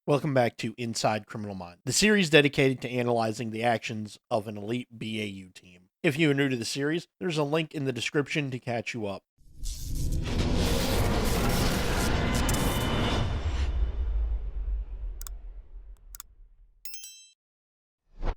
Welcome back to Inside Criminal Mind, the series dedicated to analyzing the actions of an elite BAU team. If you are new to the series, there's a link in the description to catch you up.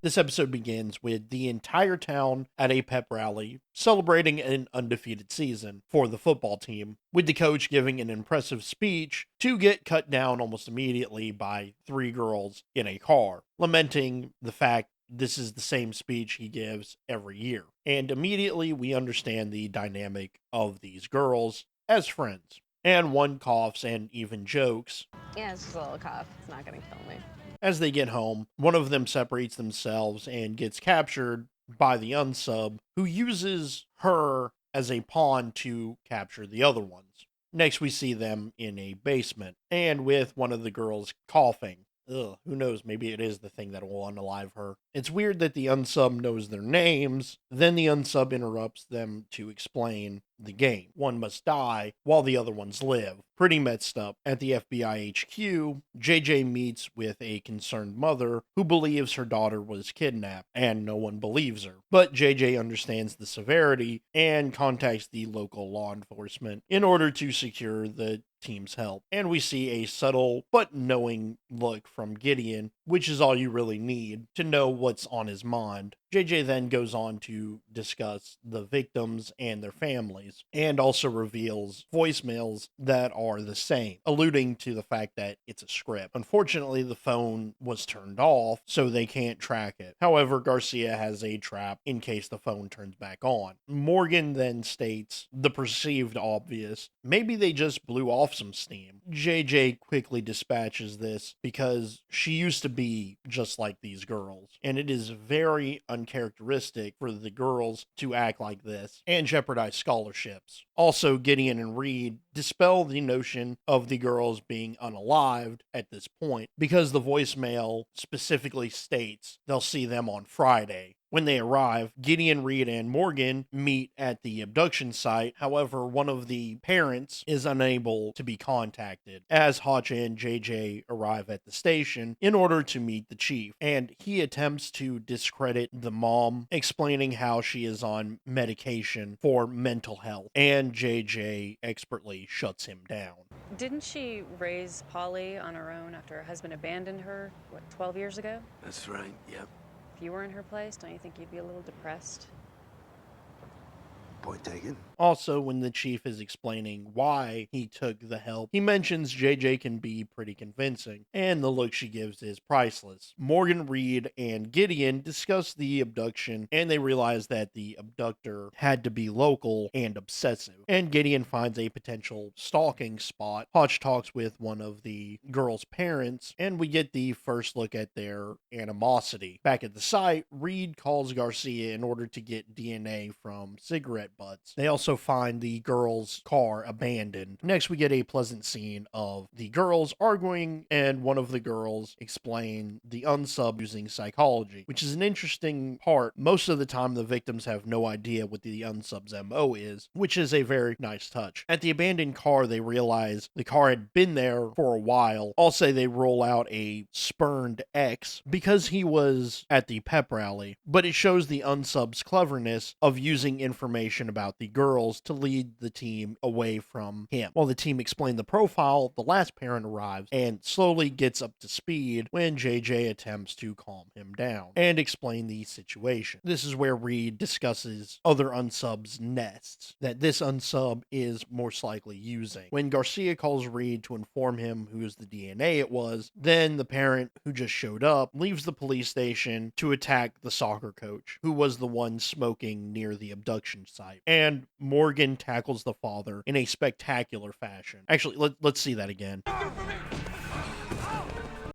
This episode begins with the entire town at a pep rally celebrating an undefeated season for the football team, with the coach giving an impressive speech to get cut down almost immediately by three girls in a car, lamenting the fact this is the same speech he gives every year. And immediately we understand the dynamic of these girls as friends. And one coughs and even jokes. Yeah, it's just a little cough. It's not going to kill me. As they get home, one of them separates themselves and gets captured by the unsub, who uses her as a pawn to capture the other ones. Next, we see them in a basement, and with one of the girls coughing. Ugh, who knows, maybe it is the thing that will unalive her. It's weird that the unsub knows their names, then the unsub interrupts them to explain the game. One must die while the other ones live. Pretty messed up. At the FBI HQ, JJ meets with a concerned mother who believes her daughter was kidnapped, and no one believes her. But JJ understands the severity and contacts the local law enforcement in order to secure the team's help. And we see a subtle but knowing look from Gideon, which is all you really need to know what's on his mind. JJ then goes on to discuss the victims and their families, and also reveals voicemails that are the same, alluding to the fact that it's a script. Unfortunately, the phone was turned off, so they can't track it. However, Garcia has a trap in case the phone turns back on. Morgan then states the perceived obvious, maybe they just blew off some steam. JJ quickly dispatches this because she used to be just like these girls, and it is very uncharacteristic for the girls to act like this and jeopardize scholarships. Also, Gideon and Reed dispel the notion of the girls being unalived at this point because the voicemail specifically states they'll see them on Friday. When they arrive, Gideon, Reed, and Morgan meet at the abduction site. However, one of the parents is unable to be contacted as Hotch and JJ arrive at the station in order to meet the chief, and he attempts to discredit the mom, explaining how she is on medication for mental health, and JJ expertly shuts him down. Didn't she raise Polly on her own after her husband abandoned her, 12 years ago? That's right, yep. If you were in her place, don't you think you'd be a little depressed? Point taken. Also, when the chief is explaining why he took the help, he mentions JJ can be pretty convincing, and the look she gives is priceless. Morgan, Reed, and Gideon discuss the abduction, and they realize that the abductor had to be local and obsessive, and Gideon finds a potential stalking spot. Hotch talks with one of the girl's parents, and we get the first look at their animosity. Back at the site, Reed calls Garcia in order to get DNA from cigarette butts. They also find the girl's car abandoned. Next, we get a pleasant scene of the girls arguing, and one of the girls explain the unsub using psychology, which is an interesting part. Most of the time, the victims have no idea what the unsub's MO is, which is a very nice touch. At the abandoned car, they realize the car had been there for a while. I'll say they roll out a spurned ex because he was at the pep rally, but it shows the unsub's cleverness of using information about the girls to lead the team away from him. While the team explained the profile, the last parent arrives and slowly gets up to speed when JJ attempts to calm him down and explain the situation. This is where Reed discusses other unsubs' nests that this unsub is most likely using. When Garcia calls Reed to inform him whose the DNA it was, then the parent who just showed up leaves the police station to attack the soccer coach, who was the one smoking near the abduction site. And Morgan tackles the father in a spectacular fashion. Actually, let's see that again.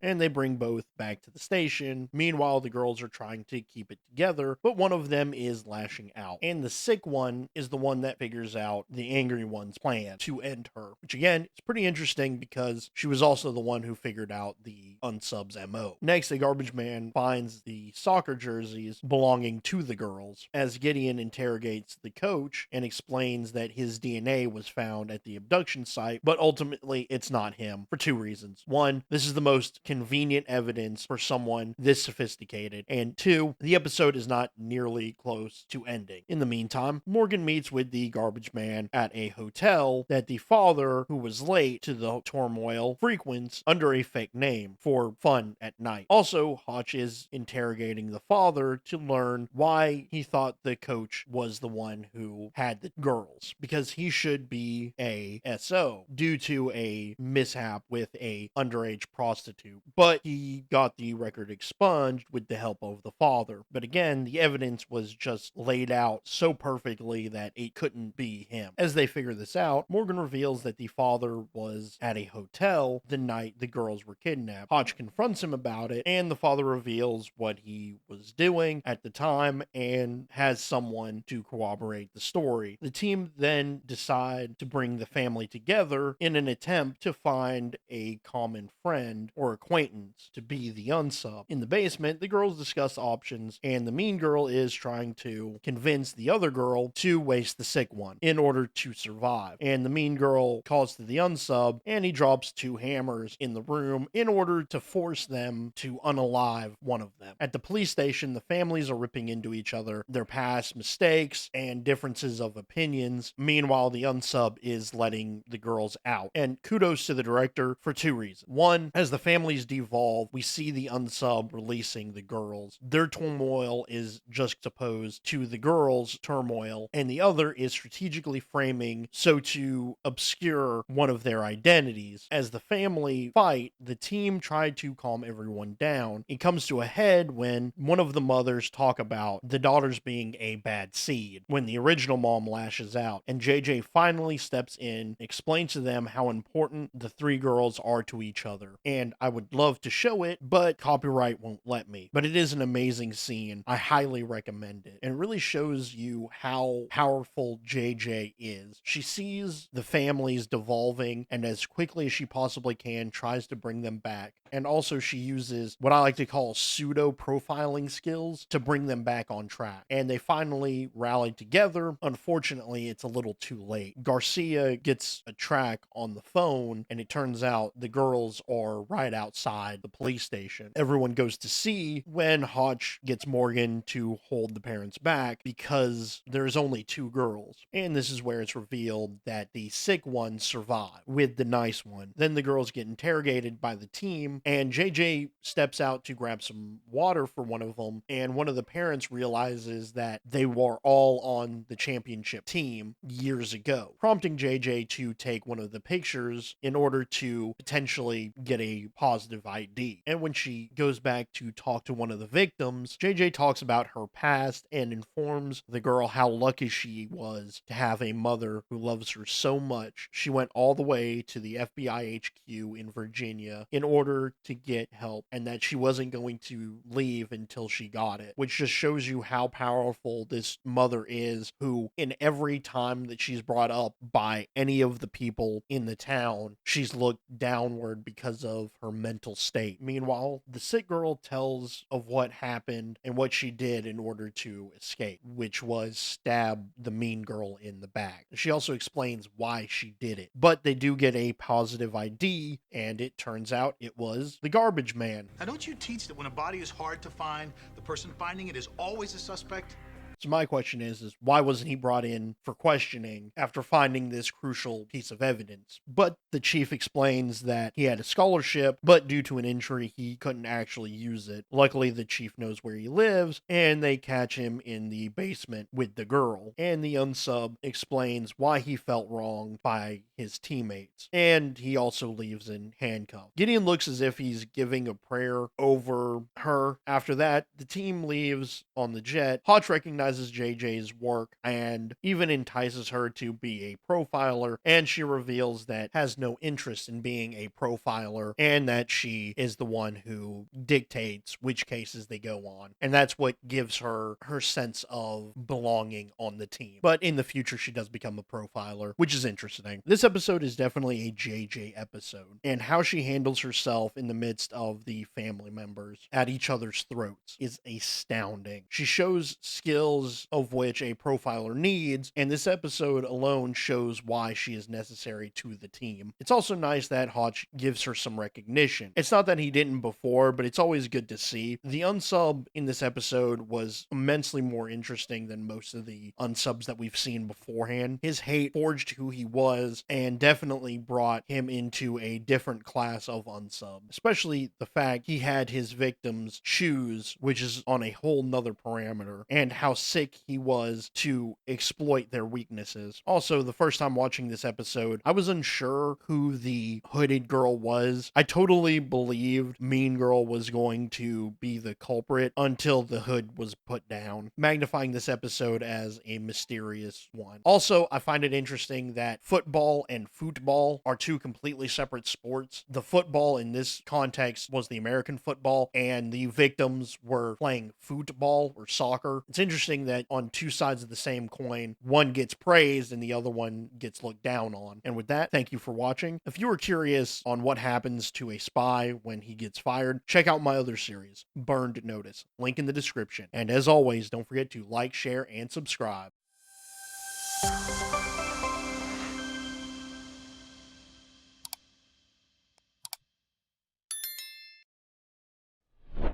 And they bring both back to the station. Meanwhile, the girls are trying to keep it together, but one of them is lashing out. And the sick one is the one that figures out the angry one's plan to end her, which again is pretty interesting because she was also the one who figured out the unsub's MO. Next, the garbage man finds the soccer jerseys belonging to the girls as Gideon interrogates the coach and explains that his DNA was found at the abduction site, but ultimately it's not him for two reasons. One, this is the most convenient evidence for someone this sophisticated. And two, the episode is not nearly close to ending. In the meantime, Morgan meets with the garbage man at a hotel that the father, who was late to the turmoil, frequents under a fake name for fun at night. Also, Hotch is interrogating the father to learn why he thought the coach was the one who had the girls, because he should be a SO due to a mishap with a underage prostitute. But he got the record expunged with the help of the father. But again, the evidence was just laid out so perfectly that it couldn't be him. As they figure this out, Morgan reveals that the father was at a hotel the night the girls were kidnapped. Hotch confronts him about it, and the father reveals what he was doing at the time and has someone to corroborate the story. The team then decide to bring the family together in an attempt to find a common friend or acquaintance to be the unsub. In the basement, the girls discuss options, and the mean girl is trying to convince the other girl to waste the sick one in order to survive. And the mean girl calls to the unsub, and he drops 2 hammers in the room in order to force them to unalive one of them. At the police station, the families are ripping into each other, their past mistakes and differences of opinions. Meanwhile, the unsub is letting the girls out. And kudos to the director for 2 reasons. One, as the families devolve, we see the unsub releasing the girls. Their turmoil is juxtaposed to the girls' turmoil, and the other is strategically framing so to obscure one of their identities. As the family fight, the team tried to calm everyone down. It comes to a head when one of the mothers talk about the daughters being a bad seed, when the original mom lashes out, and JJ finally steps in, explains to them how important the 3 girls are to each other. And I would love to show it, but copyright won't let me. But it is an amazing scene. I highly recommend it. And it really shows you how powerful JJ is. She sees the families devolving, and as quickly as she possibly can tries to bring them back. And also she uses what I like to call pseudo profiling skills to bring them back on track. And they finally rallied together. Unfortunately, it's a little too late. Garcia gets a track on the phone, and it turns out the girls are right outside the police station. Everyone goes to see when Hotch gets Morgan to hold the parents back because there's only 2 girls. And this is where it's revealed that the sick one survived with the nice one. Then the girls get interrogated by the team, and JJ steps out to grab some water for one of them, and one of the parents realizes that they were all on the championship team years ago, prompting JJ to take one of the pictures in order to potentially get a positive ID. And when she goes back to talk to one of the victims, JJ talks about her past and informs the girl how lucky she was to have a mother who loves her so much. She went all the way to the FBI HQ in Virginia in order to get help, and that she wasn't going to leave until she got it, which just shows you how powerful this mother is, who in every time that she's brought up by any of the people in the town, she's looked downward because of her mental state. Meanwhile, the sick girl tells of what happened and what she did in order to escape, which was stab the mean girl in the back. She also explains why she did it, but they do get a positive ID, and it turns out it was the garbage man. Now, don't you teach that when a body is hard to find, the person finding it is always a suspect? So my question is why wasn't he brought in for questioning after finding this crucial piece of evidence? But the chief explains that he had a scholarship, but due to an injury, he couldn't actually use it. Luckily, the chief knows where he lives, and they catch him in the basement with the girl. And the unsub explains why he felt wronged by his teammates. And he also leaves in handcuffs. Gideon looks as if he's giving a prayer over her. After that, the team leaves on the jet. Hotch recognizes JJ's work and even entices her to be a profiler, and she reveals that has no interest in being a profiler and that she is the one who dictates which cases they go on. And that's what gives her her sense of belonging on the team. But in the future, she does become a profiler, which is interesting. This episode is definitely a JJ episode, and how she handles herself in the midst of the family members at each other's throats is astounding. She shows skill details of which a profiler needs, and this episode alone shows why she is necessary to the team. It's also nice that Hotch gives her some recognition. It's not that he didn't before, but it's always good to see. The unsub in this episode was immensely more interesting than most of the unsubs that we've seen beforehand. His hate forged who he was and definitely brought him into a different class of unsub, especially the fact he had his victims choose, which is on a whole nother parameter, and how sick he was to exploit their weaknesses. Also, the first time watching this episode, I was unsure who the hooded girl was. I totally believed Mean Girl was going to be the culprit until the hood was put down, magnifying this episode as a mysterious one. Also, I find it interesting that football and football are two completely separate sports. The football in this context was the American football, and the victims were playing football or soccer. It's interesting that on two sides of the same coin, one gets praised and the other one gets looked down on. And with that, thank you for watching. If you are curious on what happens to a spy when he gets fired, check out my other series, Burned Notice. Link in the description. And as always, don't forget to like, share, and subscribe.